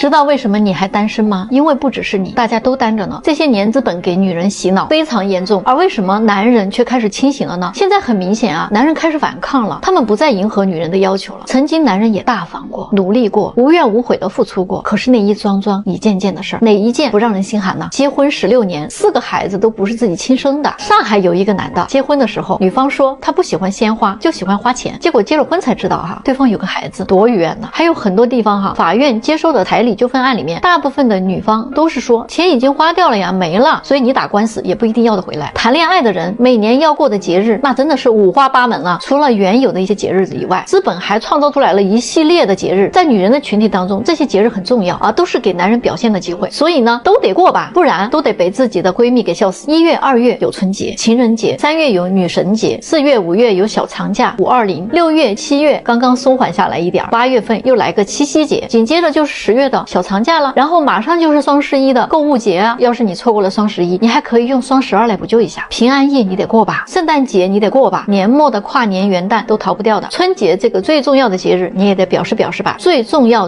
知道为什么你还单身吗？因为不只是你，大家都单着呢。这些年资本给女人洗脑非常严重，而为什么男人却开始清醒了呢？现在很明显啊，男人开始反抗了，他们不再迎合女人的要求了。曾经男人也大方过，努力过，无怨无悔的付出过，可是那一桩桩一件件的事儿，哪一件不让人心寒呢？结婚16年，4个孩子都不是自己亲生的。上海有一个男的，结婚的时候，女方说他不喜欢鲜花，就喜欢花钱，结果结了婚才知道哈，对方有个孩子，多冤呢。还有很多地方哈，法院接收的彩礼纠纷案里面，大部分的女方都是说钱已经花掉了呀，没了，所以你打官司也不一定要得回来。谈恋爱的人每年要过的节日，那真的是五花八门啊。除了原有的一些节日以外，资本还创造出来了一系列的节日，在女人的群体当中，这些节日很重要啊，都是给男人表现的机会，所以呢，都得过吧，不然都得被自己的闺蜜给笑死。1月、2月有春节、情人节，3月有女神节，4月、5月有小长假520，6月、7月刚刚松缓下来一点，8月份又来个七夕节，紧接着就是10月的小长假了，然后马上就是双11的购物节啊。要是你错过了双11，你还可以用双12来补救一下。平安夜你得过吧，圣诞节你得过吧，年末的跨年元旦都逃不掉的。春节这个最重要的节日你也得表示吧。最重要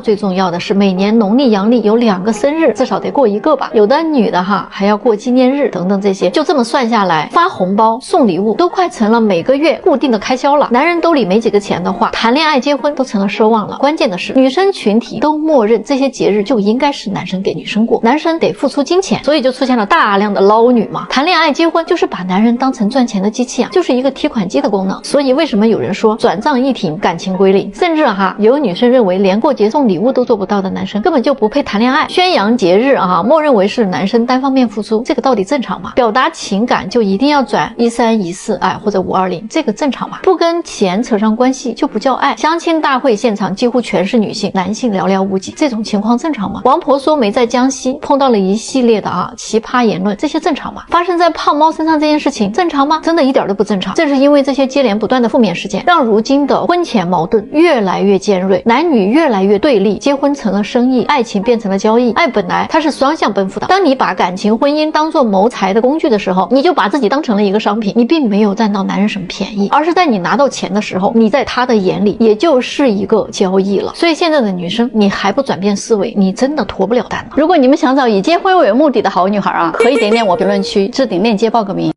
的是每年农历阳历有2个生日，至少得过1个吧。有的女的哈还要过纪念日等等这些，就这么算下来，发红包送礼物都快成了每个月固定的开销了。男人兜里没几个钱的话，谈恋爱结婚都成了奢望了。关键的是女生群体都默认这些节日就应该是男生给女生过，男生得付出金钱，所以就出现了大量的捞女嘛。谈恋爱结婚就是把男人当成赚钱的机器啊，就是一个提款机的功能。所以为什么有人说转账一停感情归零，甚至哈有女生认为连过节送礼物都做不到的男生根本就不配谈恋爱。宣扬节日啊，默认为是男生单方面付出，这个到底正常吗？表达情感就一定要转13、14或者520，这个正常吗？不跟钱扯上关系就不叫爱。相亲大会现场几乎全是女性，男性寥寥无几，这种情况正常吗？王婆说媒在江西碰到了一系列的奇葩言论，这些正常吗？发生在胖猫身上这件事情正常吗？真的一点都不正常。正是因为这些接连不断的负面事件，让如今的婚前矛盾越来越尖锐，男女越来越对立，结婚成了生意，爱情变成了交易。爱本来它是双向奔赴的，当你把感情婚姻当作谋财的工具的时候，你就把自己当成了一个商品，你并没有占到男人什么便宜，而是在你拿到钱的时候，你在他的眼里也就是一个交易了。所以现在的女生，你还不转变思维，你真的脱不了单了。如果你们想找以结婚为目的的好女孩啊，可以点点我评论区置顶链接报个名。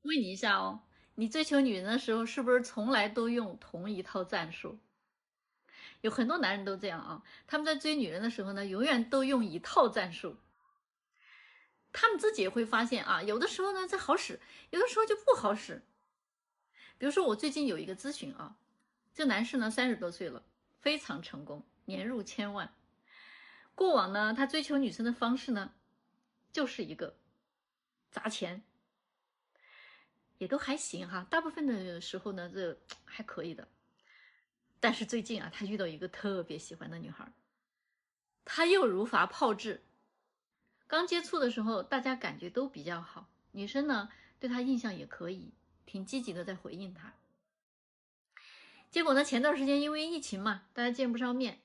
问你一下哦，你追求女人的时候是不是从来都用同一套战术？有很多男人都这样啊，他们在追女人的时候呢，永远都用一套战术。他们自己也会发现啊，有的时候呢这好使，有的时候就不好使。比如说我最近有一个咨询啊，这男士呢30多岁了，非常成功，年入1000万。过往呢他追求女生的方式呢，就是一个砸钱，也都还行哈，大部分的时候呢这还可以的。但是最近啊，他遇到一个特别喜欢的女孩，他又如法炮制。刚接触的时候大家感觉都比较好，女生呢对他印象也可以，挺积极的在回应他。结果呢前段时间因为疫情嘛，大家见不上面，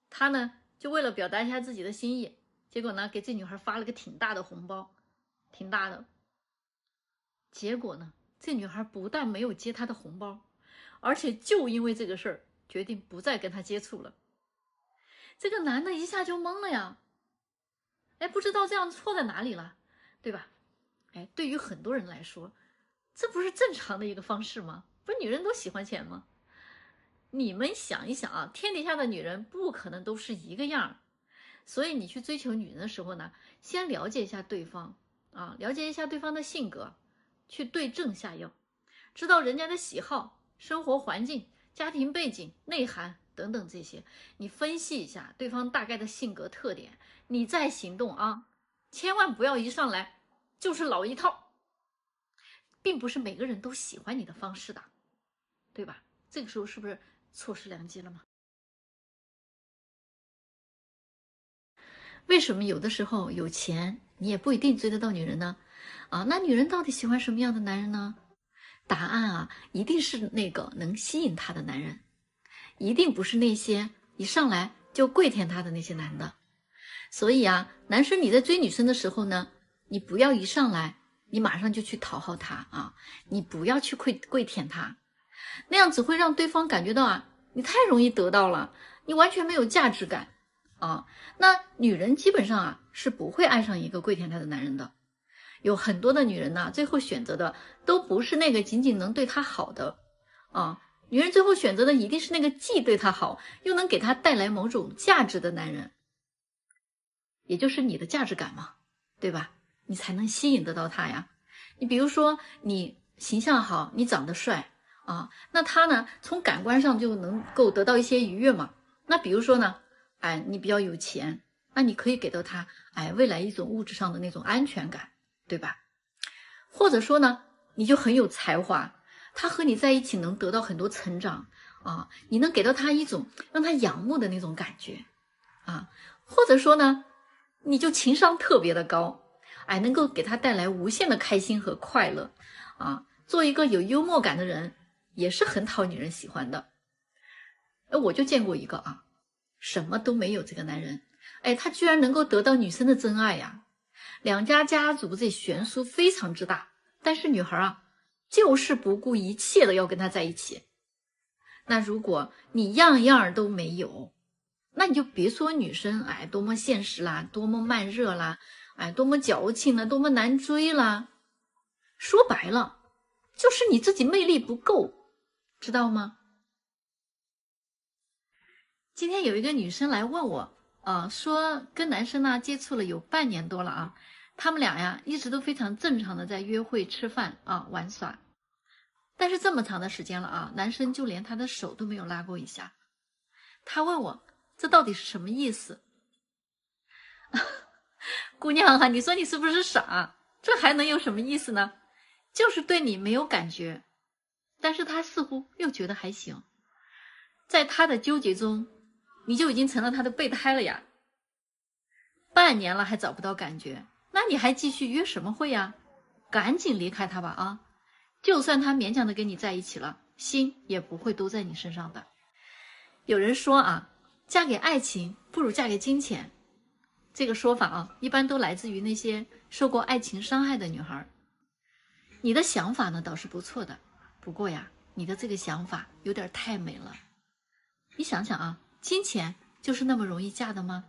他呢就为了表达一下自己的心意，结果呢给这女孩发了个挺大的红包，挺大的。结果呢这女孩不但没有接他的红包，而且就因为这个事儿决定不再跟他接触了。这个男的一下就懵了呀，不知道这样错在哪里了，对吧？对于很多人来说，这不是正常的一个方式吗？不是女人都喜欢钱吗？你们想一想啊，天底下的女人不可能都是一个样，所以你去追求女人的时候呢，先了解一下对方啊，了解一下对方的性格，去对症下药，知道人家的喜好、生活环境、家庭背景、内涵等等这些，你分析一下对方大概的性格特点，你再行动啊，千万不要一上来就是老一套，并不是每个人都喜欢你的方式的，对吧？这个时候是不是错失良机了吗？为什么有的时候有钱你也不一定追得到女人呢？那女人到底喜欢什么样的男人呢？答案啊，一定是那个能吸引她的男人，一定不是那些一上来就跪舔她的那些男的。所以啊，男生你在追女生的时候呢，你不要一上来你马上就去讨好她啊，你不要去跪舔她，那样只会让对方感觉到啊，你太容易得到了，你完全没有价值感啊。那女人基本上啊是不会爱上一个跪舔她的男人的。有很多的女人呢，最后选择的都不是那个仅仅能对她好的啊，女人最后选择的一定是那个既对她好，又能给她带来某种价值的男人，也就是你的价值感嘛，对吧？你才能吸引得到他呀。你比如说你形象好，你长得帅啊，那他呢从感官上就能够得到一些愉悦嘛。那比如说呢，哎，你比较有钱，那你可以给到他未来一种物质上的那种安全感，对吧？或者说呢，你就很有才华，他和你在一起能得到很多成长啊，你能给到他一种让他仰慕的那种感觉啊。或者说呢，你就情商特别的高，能够给他带来无限的开心和快乐啊。做一个有幽默感的人也是很讨女人喜欢的。我就见过一个啊，什么都没有这个男人，他居然能够得到女生的真爱呀。两家家族这悬殊非常之大，但是女孩啊就是不顾一切的要跟他在一起。那如果你样样都没有，那你就别说女生多么现实啦，多么慢热啦，多么矫情啦，多么难追啦。说白了就是你自己魅力不够，知道吗？今天有一个女生来问我说跟男生呢接触了有半年多了啊，他们俩呀一直都非常正常的在约会吃饭玩耍，但是这么长的时间了啊，男生就连她的手都没有拉过一下。她问我这到底是什么意思？姑娘啊，你说你是不是傻？这还能有什么意思呢？就是对你没有感觉，但是他似乎又觉得还行。在他的纠结中，你就已经成了他的备胎了呀。半年了还找不到感觉，那你还继续约什么会呀？赶紧离开他吧啊！就算他勉强的跟你在一起了，心也不会都在你身上的。有人说啊，嫁给爱情不如嫁给金钱。这个说法啊，一般都来自于那些受过爱情伤害的女孩。你的想法呢倒是不错的，不过呀，你的这个想法有点太美了。你想想啊，金钱就是那么容易嫁的吗？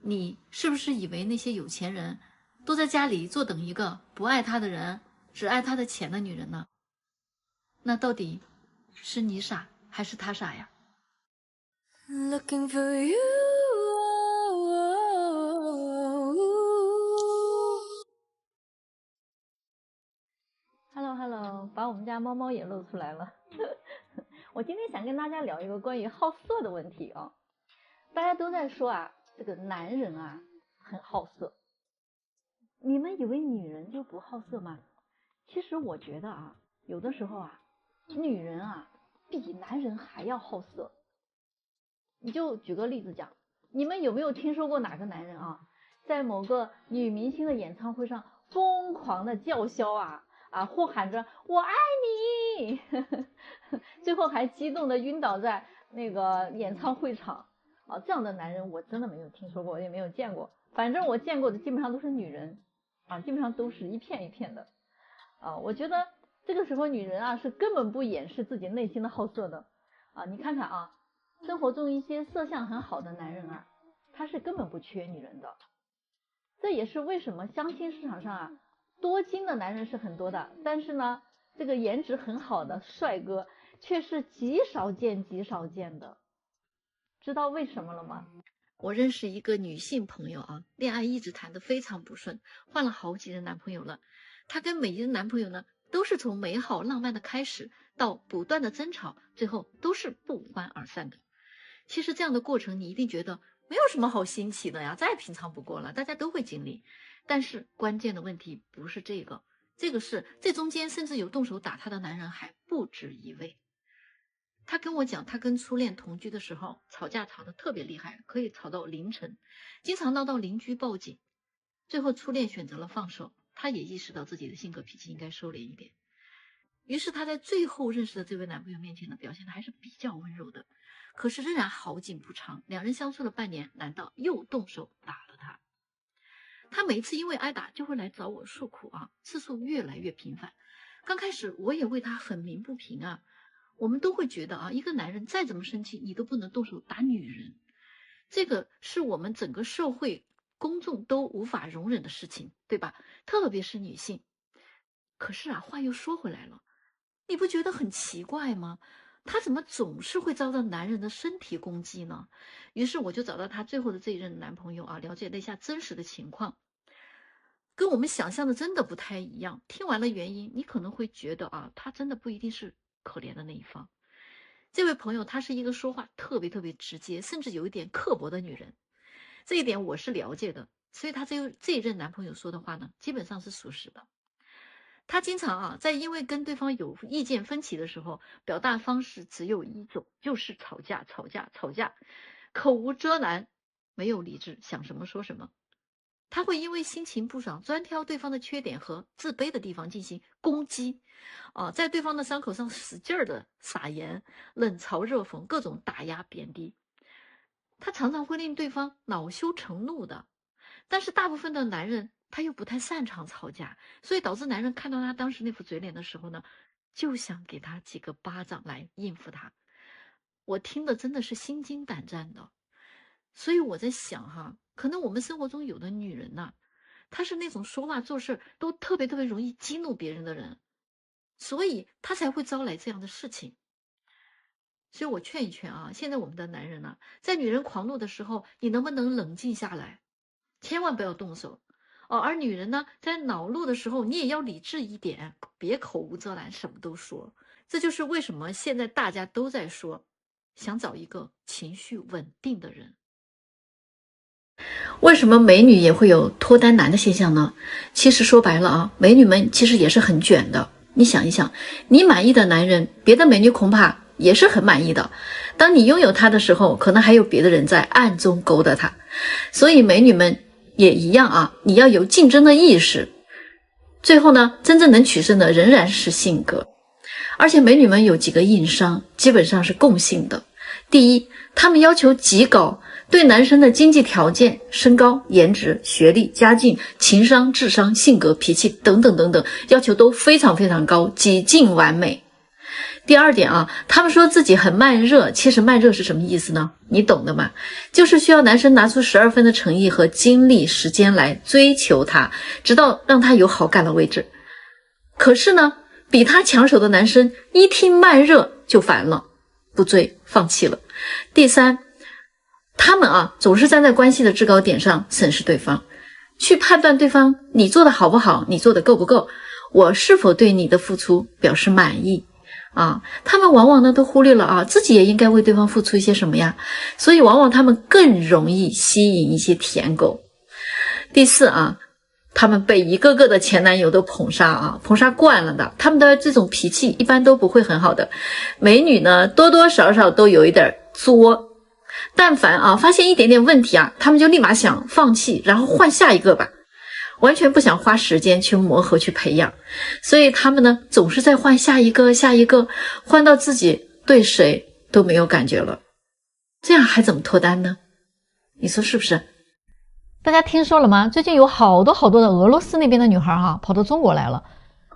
你是不是以为那些有钱人都在家里坐等一个不爱他的人，只爱他的钱的女人呢？那到底是你傻还是他傻呀？ Looking for you. Hello， 把我们家猫猫也露出来了。我今天想跟大家聊一个关于好色的问题啊。大家都在说啊，这个男人啊很好色。你们以为女人就不好色吗？其实我觉得啊，有的时候啊，女人啊比男人还要好色。你就举个例子讲，你们有没有听说过哪个男人啊，在某个女明星的演唱会上疯狂的叫嚣呼喊着我爱你最后还激动的晕倒在那个演唱会场这样的男人我真的没有听说过，也没有见过。反正我见过的基本上都是女人基本上都是一片一片的我觉得这个时候女人是根本不掩饰自己内心的好色的你看看生活中一些色相很好的男人他是根本不缺女人的。这也是为什么相亲市场上多金的男人是很多的，但是呢这个颜值很好的帅哥却是极少见极少见的。知道为什么了吗？我认识一个女性朋友恋爱一直谈得非常不顺，换了好几任男朋友了。她跟每一任男朋友呢都是从美好浪漫的开始到不断的争吵，最后都是不欢而散的。其实这样的过程你一定觉得没有什么好新奇的呀，再平常不过了，大家都会经历。但是关键的问题不是这个，这个是这中间甚至有动手打她的男人还不止一位。她跟我讲，她跟初恋同居的时候吵架吵得特别厉害，可以吵到凌晨，经常闹到邻居报警。最后初恋选择了放手，她也意识到自己的性格脾气应该收敛一点。于是她在最后认识的这位男朋友面前呢，表现的还是比较温柔的。可是仍然好景不长，两人相处了半年，难道又动手打了他？他每次因为挨打就会来找我诉苦次数越来越频繁。刚开始我也为他很鸣不平我们都会觉得一个男人再怎么生气，你都不能动手打女人。这个是我们整个社会公众都无法容忍的事情，对吧？特别是女性。可是啊，话又说回来了，你不觉得很奇怪吗？她怎么总是会遭到男人的身体攻击呢？于是我就找到她最后的这一任男朋友啊，了解了一下真实的情况，跟我们想象的真的不太一样。听完了原因，你可能会觉得啊，他真的不一定是可怜的那一方。这位朋友她是一个说话特别直接，甚至有一点刻薄的女人，这一点我是了解的，所以她这一任男朋友说的话呢，基本上是属实的。她经常啊，在因为跟对方有意见分歧的时候，表达方式只有一种，就是吵架，口无遮拦，没有理智，想什么说什么。他会因为心情不爽，专挑对方的缺点和自卑的地方进行攻击，在对方的伤口上使劲的撒盐，冷嘲热讽，各种打压贬低。他常常会令对方恼羞成怒的，但是大部分的男人他又不太擅长吵架，所以导致男人看到他当时那副嘴脸的时候呢，就想给他几个巴掌来应付他。我听的真的是心惊胆战的。所以我在想哈，可能我们生活中有的女人呐，她是那种说话做事都特别容易激怒别人的人，所以她才会招来这样的事情。所以我劝一劝啊，现在我们的男人呢，在女人狂怒的时候，你能不能冷静下来，千万不要动手而女人呢，在恼怒的时候，你也要理智一点，别口无遮拦，什么都说。这就是为什么现在大家都在说，想找一个情绪稳定的人。为什么美女也会有脱单难的现象呢？其实说白了啊，美女们其实也是很卷的。你想一想，你满意的男人，别的美女恐怕也是很满意的。当你拥有他的时候，可能还有别的人在暗中勾搭他。所以美女们也一样啊，你要有竞争的意识。最后呢，真正能取胜的仍然是性格。而且美女们有几个硬伤，基本上是共性的。第一，她们要求极高，对男生的经济条件、身高、颜值、学历、家境、情商、智商、性格、脾气等等要求都非常高，几近完美。第二点啊，他们说自己很慢热，其实慢热是什么意思呢？你懂的嘛，就是需要男生拿出12分的诚意和精力时间来追求他，直到让他有好感的位置。可是呢，比他抢手的男生一听慢热就烦了，不追，放弃了。第三，他们啊总是站在关系的制高点上审视对方，去判断对方你做的好不好，你做的够不够，我是否对你的付出表示满意他们往往呢都忽略了自己也应该为对方付出一些什么呀，所以往往他们更容易吸引一些舔狗。第四他们被一个个的前男友都捧杀惯了的，他们的这种脾气一般都不会很好的。美女呢多多少少都有一点作，但凡发现一点点问题他们就立马想放弃，然后换下一个吧，完全不想花时间去磨合去培养。所以他们呢总是在换下一个，换到自己对谁都没有感觉了，这样还怎么脱单呢？你说是不是？大家听说了吗？最近有好多的俄罗斯那边的女孩跑到中国来了，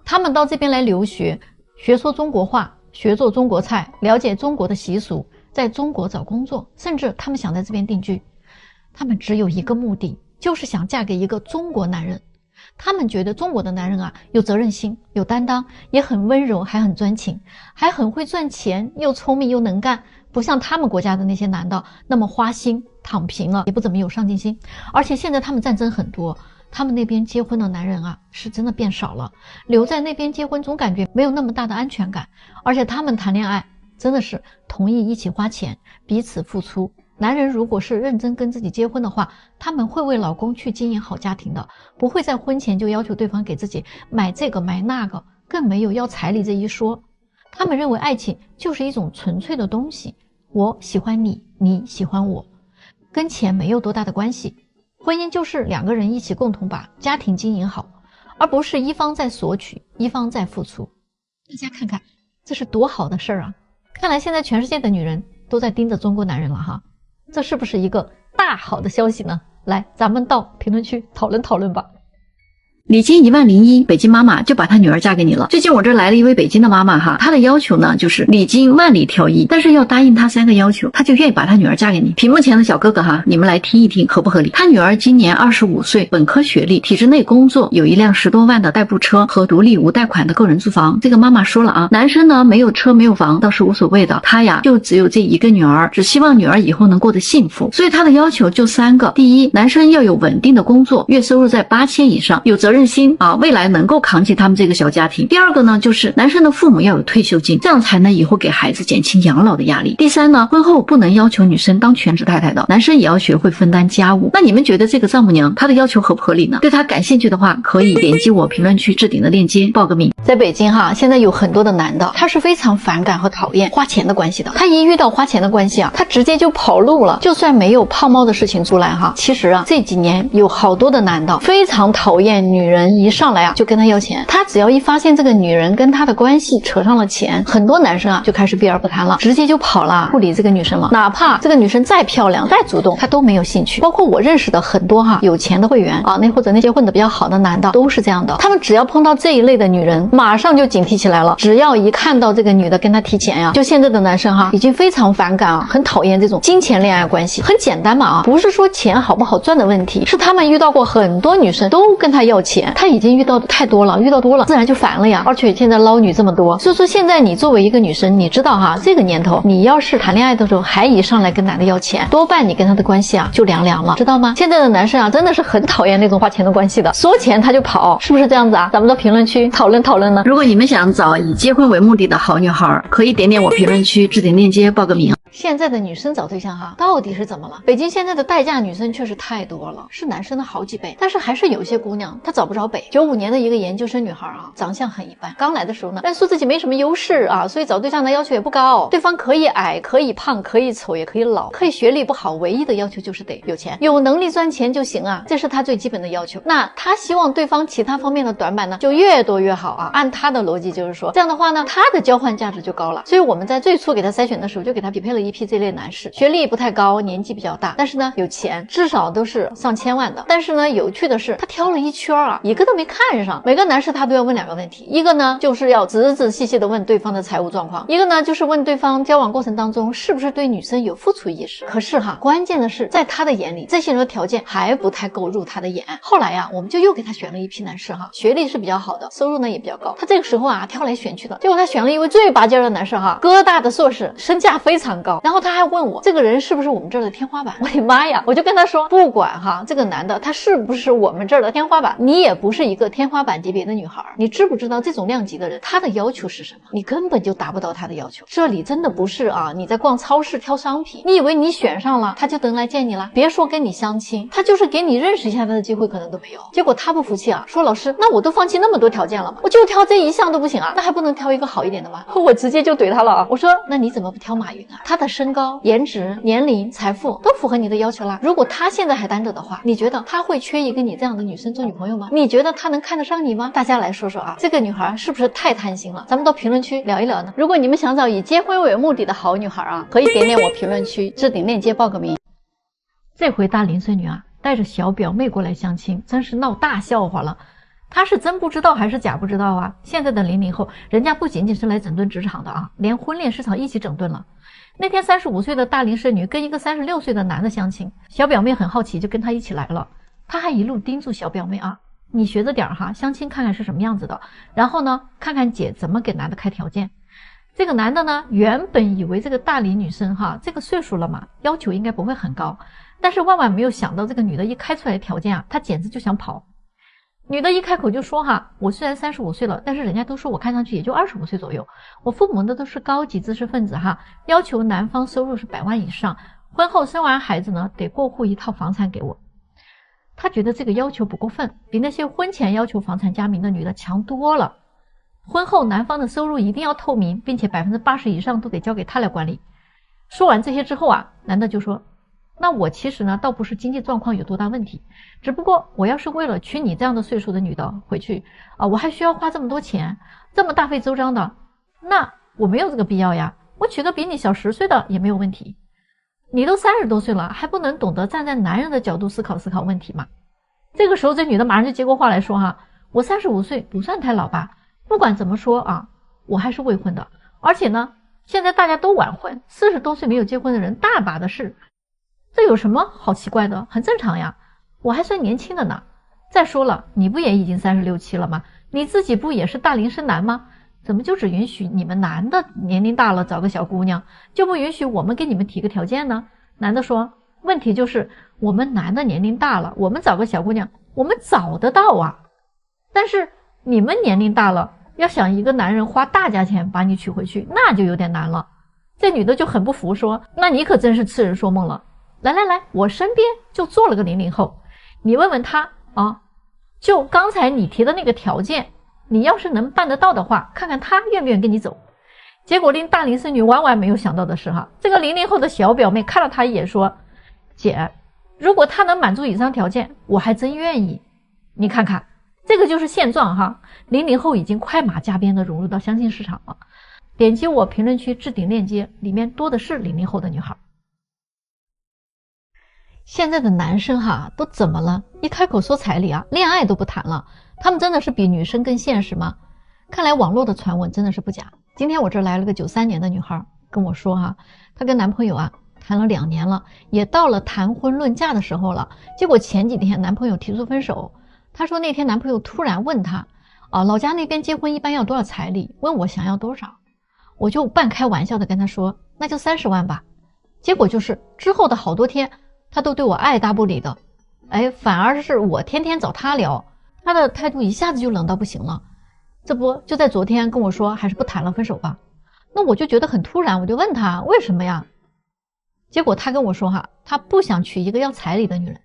她们到这边来留学，学说中国话，学做中国菜，了解中国的习俗，在中国找工作，甚至她们想在这边定居。她们只有一个目的，就是想嫁给一个中国男人。她们觉得中国的男人有责任心，有担当，也很温柔，还很专情，还很会赚钱，又聪明又能干，不像他们国家的那些男的那么花心，躺平了，也不怎么有上进心。而且现在他们战争很多，他们那边结婚的男人是真的变少了，留在那边结婚总感觉没有那么大的安全感。而且他们谈恋爱真的是同意一起花钱，彼此付出。男人如果是认真跟自己结婚的话，他们会为老公去经营好家庭的，不会在婚前就要求对方给自己买这个买那个，更没有要彩礼这一说。他们认为爱情就是一种纯粹的东西，我喜欢你，你喜欢我，跟钱没有多大的关系。婚姻就是两个人一起共同把家庭经营好，而不是一方在索取，一方在付出。大家看看，这是多好的事儿啊！看来现在全世界的女人都在盯着中国男人了哈，这是不是一个大好的消息呢？来，咱们到评论区讨论讨论吧。礼金10001，北京妈妈就把她女儿嫁给你了。最近我这来了一位北京的妈妈哈，她的要求呢就是礼金万里挑一，但是要答应她3个要求，她就愿意把她女儿嫁给你。屏幕前的小哥哥哈，你们来听一听合不合理？她女儿今年25岁，本科学历，体制内工作，有一辆10多万的代步车和独立无贷款的个人住房。这个妈妈说了啊，男生呢没有车没有房倒是无所谓的，她呀就只有这一个女儿，只希望女儿以后能过得幸福，所以她的要求就3个。第一，男生要有稳定的工作，月收入在8000以上，有责任心啊，未来能够扛起他们这个小家庭。第二个呢，就是男生的父母要有退休金，这样才能以后给孩子减轻养老的压力。第三呢，婚后不能要求女生当全职太太的，男生也要学会分担家务。那你们觉得这个丈母娘她的要求合不合理呢？对她感兴趣的话，可以点击我评论区置顶的链接报个名。在北京哈，现在有很多的男的，他是非常反感和讨厌花钱的关系的。他一遇到花钱的关系啊，他直接就跑路了。就算没有胖猫的事情出来哈，其实啊，这几年有好多的男的非常讨厌女人一上来啊就跟他要钱。他只要一发现这个女人跟他的关系扯上了钱，很多男生啊就开始避而不谈了，直接就跑了，不理这个女生了。哪怕这个女生再漂亮再主动，他都没有兴趣。包括我认识的很多哈有钱的会员啊，或者那些混得比较好的男的都是这样的。他们只要碰到这一类的女人，马上就警惕起来了。只要一看到这个女的跟他提钱呀，就现在的男生哈已经非常反感啊，很讨厌这种金钱恋爱关系。很简单嘛啊，不是说钱好不好赚的问题，是他们遇到过很多女生都跟他要钱，他已经遇到的太多了，遇到多了自然就烦了呀。而且现在捞女这么多，所以说现在你作为一个女生，你知道哈，这个年头你要是谈恋爱的时候还一上来跟男的要钱，多半你跟他的关系啊就凉凉了，知道吗？现在的男生啊真的是很讨厌那种花钱的关系的，说钱他就跑，是不是这样子啊？咱们到评论区讨论讨论呢。如果你们想找以结婚为目的的好女孩，可以点点我评论区置顶链接报个名。现在的女生找对象哈，到底是怎么了？北京现在的待嫁女生确实太多了，是男生的好几倍，但是还是有些姑娘她找不着北。95年的一个研究生女孩啊，长相很一般，刚来的时候呢，但说自己没什么优势啊，所以找对象的要求也不高，对方可以矮，可以胖，可以丑，也可以老，可以学历不好，唯一的要求就是得有钱，有能力赚钱就行啊，这是她最基本的要求。那她希望对方其他方面的短板呢就越多越好啊，按她的逻辑就是说，这样的话呢，她的交换价值就高了。所以我们在最初给她筛选的时候，就给她匹配了一批这类男士，学历不太高，年纪比较大，但是呢有钱，至少都是上千万的。但是呢有趣的是，她挑了一圈啊，一个都没看上。每个男士他都要问2个问题，一个呢就是要仔仔细细的问对方的财务状况，一个呢就是问对方交往过程当中是不是对女生有付出意识。可是哈，关键的是在他的眼里，这些人的条件还不太够入他的眼。后来呀，我们就又给他选了一批男士哈，学历是比较好的，收入呢也比较高。他这个时候啊挑来选去的，结果他选了一位最拔尖的男士哈，哥大的硕士，身价非常高。然后他还问我这个人是不是我们这儿的天花板。我的妈呀，我就跟他说，不管哈这个男的他是不是我们这儿的天花板，你也不是一个天花板级别的女孩，你知不知道这种量级的人他的要求是什么？你根本就达不到他的要求。这里真的不是啊你在逛超市挑商品，你以为你选上了他就能来见你了？别说跟你相亲，他就是给你认识一下他的机会可能都没有。结果他不服气啊，说老师，那我都放弃那么多条件了，我就挑这一项都不行啊，那还不能挑一个好一点的吗？我直接就怼他了啊，我说那你怎么不挑马云啊？他的身高、颜值、年龄、财富都符合你的要求啦。如果他现在还单着的话，你觉得他会缺一个你这样的女生做女朋友吗？你觉得他能看得上你吗？大家来说说啊，这个女孩是不是太贪心了？咱们到评论区聊一聊呢。如果你们想找以结婚为目的的好女孩啊，可以点点我评论区置顶链接报个名。这回大龄孙女啊带着小表妹过来相亲，真是闹大笑话了。她是真不知道还是假不知道啊？现在的00后，人家不仅仅是来整顿职场的啊，连婚恋市场一起整顿了。那天35岁的大龄剩女跟一个36岁的男的相亲，小表妹很好奇，就跟他一起来了。他还一路叮嘱小表妹啊，你学着点哈，相亲看看是什么样子的，然后呢看看姐怎么给男的开条件。这个男的呢原本以为这个大龄女生哈，这个岁数了嘛，要求应该不会很高，但是万万没有想到这个女的一开出来的条件啊，他简直就想跑。女的一开口就说哈，我虽然35岁了，但是人家都说我看上去也就25岁左右，我父母呢都是高级知识分子哈，要求男方收入是100万以上，婚后生完孩子呢得过户一套房产给我。他觉得这个要求不过分，比那些婚前要求房产加名的女的强多了。婚后男方的收入一定要透明，并且80%以上都得交给他来管理。说完这些之后啊，男的就说，那我其实呢倒不是经济状况有多大问题，只不过我要是为了娶你这样的岁数的女的回去啊，我还需要花这么多钱，这么大费周章的，那我没有这个必要呀，我娶个比你小10岁的也没有问题。你都30多岁了，还不能懂得站在男人的角度思考问题吗？这个时候这女的马上就接过话来说哈，我35岁不算太老吧，不管怎么说啊，我还是未婚的，而且呢，现在大家都晚婚，40多岁没有结婚的人大把的是，这有什么好奇怪的？很正常呀，我还算年轻的呢。再说了，你不也已经36、7了吗？你自己不也是大龄生男吗？怎么就只允许你们男的年龄大了找个小姑娘，就不允许我们给你们提个条件呢？男的说，问题就是我们男的年龄大了，我们找个小姑娘我们找得到啊，但是你们年龄大了，要想一个男人花大价钱把你娶回去，那就有点难了。这女的就很不服，说，那你可真是痴人说梦了。来，我身边就坐了个00后，你问问他啊，就刚才你提的那个条件，你要是能办得到的话，看看他愿不愿意跟你走。结果令大龄剩女万万没有想到的是哈，这个00后的小表妹看了他一眼说，姐，如果他能满足以上条件，我还真愿意。你看看，这个就是现状哈，00后已经快马加鞭的融入到相亲市场了。点击我评论区置顶链接，里面多的是00后的女孩。现在的男生哈都怎么了？一开口说彩礼啊，恋爱都不谈了，他们真的是比女生更现实吗？看来网络的传闻真的是不假。今天我这来了个93年的女孩跟我说哈，她跟男朋友啊谈了2年了，也到了谈婚论嫁的时候了，结果前几天男朋友提出分手。她说那天男朋友突然问她老家那边结婚一般要多少彩礼，问我想要多少，我就半开玩笑的跟她说那就30万吧。结果就是之后的好多天他都对我爱答不理的，反而是我天天找他聊，他的态度一下子就冷到不行了。这不就在昨天跟我说还是不谈了，分手吧。那我就觉得很突然，我就问他为什么呀？结果他跟我说哈，他不想娶一个要彩礼的女人。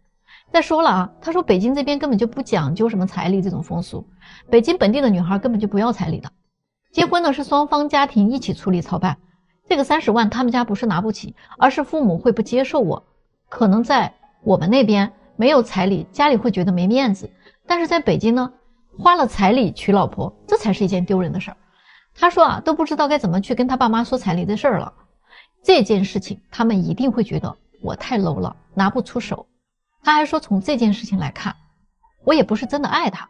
再说了啊，他说北京这边根本就不讲究什么彩礼这种风俗，北京本地的女孩根本就不要彩礼的，结婚呢是双方家庭一起出力操办，这个30万他们家不是拿不起，而是父母会不接受我。可能在我们那边没有彩礼，家里会觉得没面子，但是在北京呢，花了彩礼娶老婆，这才是一件丢人的事儿。他说啊，都不知道该怎么去跟他爸妈说彩礼的事儿了。这件事情他们一定会觉得我太 low 了，拿不出手。他还说从这件事情来看，我也不是真的爱他，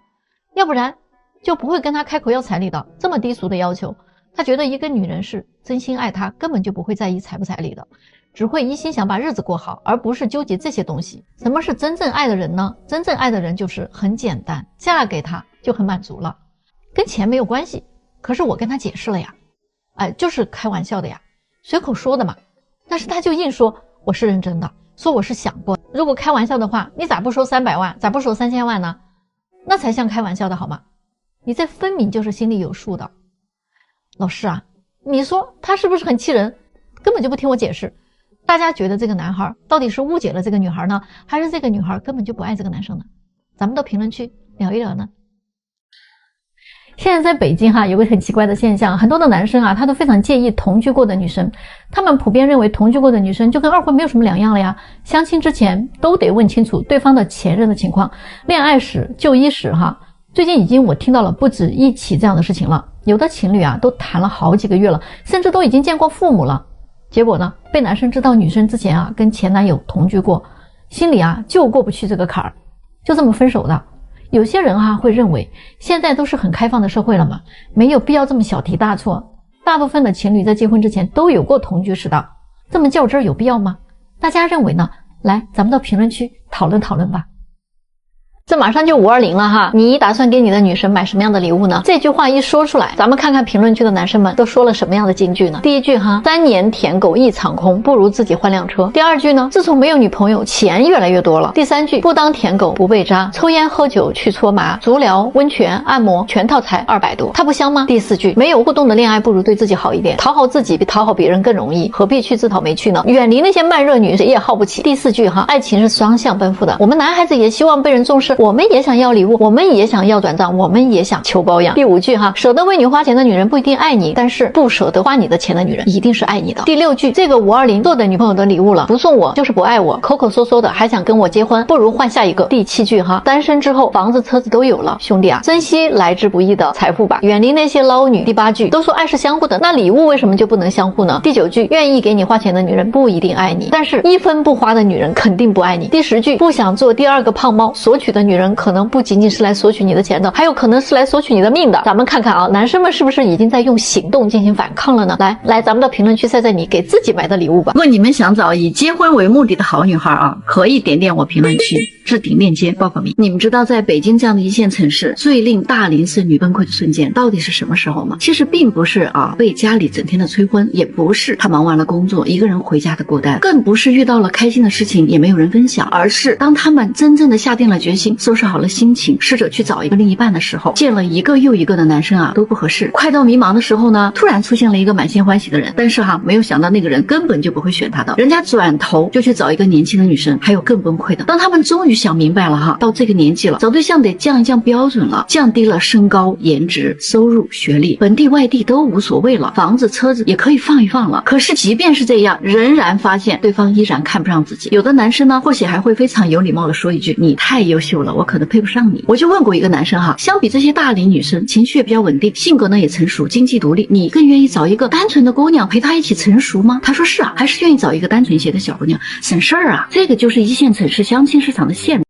要不然就不会跟他开口要彩礼的，这么低俗的要求。他觉得一个女人是真心爱他，根本就不会在意彩不彩礼的，只会一心想把日子过好，而不是纠结这些东西。什么是真正爱的人呢？真正爱的人就是很简单，嫁给他就很满足了，跟钱没有关系。可是我跟他解释了呀，就是开玩笑的呀，随口说的嘛。但是他就硬说我是认真的，说我是想过，如果开玩笑的话，你咋不说300万，咋不说3000万呢？那才像开玩笑的好吗？你这分明就是心里有数的。老师啊，你说他是不是很气人？根本就不听我解释。大家觉得这个男孩到底是误解了这个女孩呢，还是这个女孩根本就不爱这个男生呢？咱们到评论区聊一聊呢。现在在北京哈，有个很奇怪的现象，很多的男生啊，他都非常介意同居过的女生，他们普遍认为同居过的女生就跟二婚没有什么两样了呀。相亲之前都得问清楚对方的前任的情况，恋爱史、就医史哈。最近已经我听到了不止一起这样的事情了，有的情侣啊都谈了好几个月了，甚至都已经见过父母了。结果呢，被男生知道女生之前啊跟前男友同居过，心里啊就过不去这个坎儿，就这么分手的。有些人啊会认为现在都是很开放的社会了嘛，没有必要这么小题大做。大部分的情侣在结婚之前都有过同居史的，这么较真儿有必要吗？大家认为呢？来，咱们到评论区讨论讨论吧。这马上就520了哈，你打算给你的女神买什么样的礼物呢？这句话一说出来，咱们看看评论区的男生们都说了什么样的金句呢？第一句哈，3年舔狗一场空，不如自己换辆车。第二句呢，自从没有女朋友，钱越来越多了。第三句，不当舔狗不被渣，抽烟喝酒去搓麻，足疗、温泉、按摩全套才200多，它不香吗？第四句，没有互动的恋爱不如对自己好一点，讨好自己比讨好别人更容易，何必去自讨没趣呢？远离那些慢热女，谁也耗不起。第四句哈，爱情是双向奔赴的，我们男孩子也希望被人重视，我们也想要礼物，我们也想要转账，我们也想求包养。第五句哈，舍得为你花钱的女人不一定爱你，但是不舍得花你的钱的女人一定是爱你的。第六句，这个520做的女朋友的礼物了，不送我就是不爱我，口口说说的还想跟我结婚，不如换下一个。第七句哈，单身之后房子车子都有了，兄弟啊，珍惜来之不易的财富吧，远离那些捞女。第八句，都说爱是相互的，那礼物为什么就不能相互呢？第九句，愿意给你花钱的女人不一定爱你，但是1分不花的女人肯定不爱你。第10句，不想做第二个胖猫，索取的的女人可能不仅仅是来索取你的钱的，还有可能是来索取你的命的。咱们看看啊，男生们是不是已经在用行动进行反抗了呢？来，咱们的评论区晒晒你给自己买的礼物吧。如果你们想找以结婚为目的的好女孩啊，可以点点我评论区置顶链接报个名。你们知道在北京这样的一线城市，最令大龄剩女崩溃的瞬间到底是什么时候吗？其实并不是被家里整天的催婚，也不是她忙完了工作一个人回家的孤单，更不是遇到了开心的事情也没有人分享，而是当他们真正的下定了决心，收拾好了心情，试着去找一个另一半的时候，见了一个又一个的男生都不合适。快到迷茫的时候呢，突然出现了一个满心欢喜的人，但是没有想到那个人根本就不会选他的，人家转头就去找一个年轻的女生。还有更崩溃的，当他们终于想明白了到这个年纪了，找对象得降一降标准了，降低了身高、颜值、收入、学历，本地外地都无所谓了，房子车子也可以放一放了。可是即便是这样，仍然发现对方依然看不上自己。有的男生呢，或许还会非常有礼貌的说一句：“你太优秀了，我可能配不上你。”我就问过一个男生相比这些大龄女生，情绪也比较稳定，性格呢也成熟，经济独立，你更愿意找一个单纯的姑娘陪她一起成熟吗？他说是还是愿意找一个单纯些的小姑娘，省事儿啊。这个就是一线城市相亲市场的限制。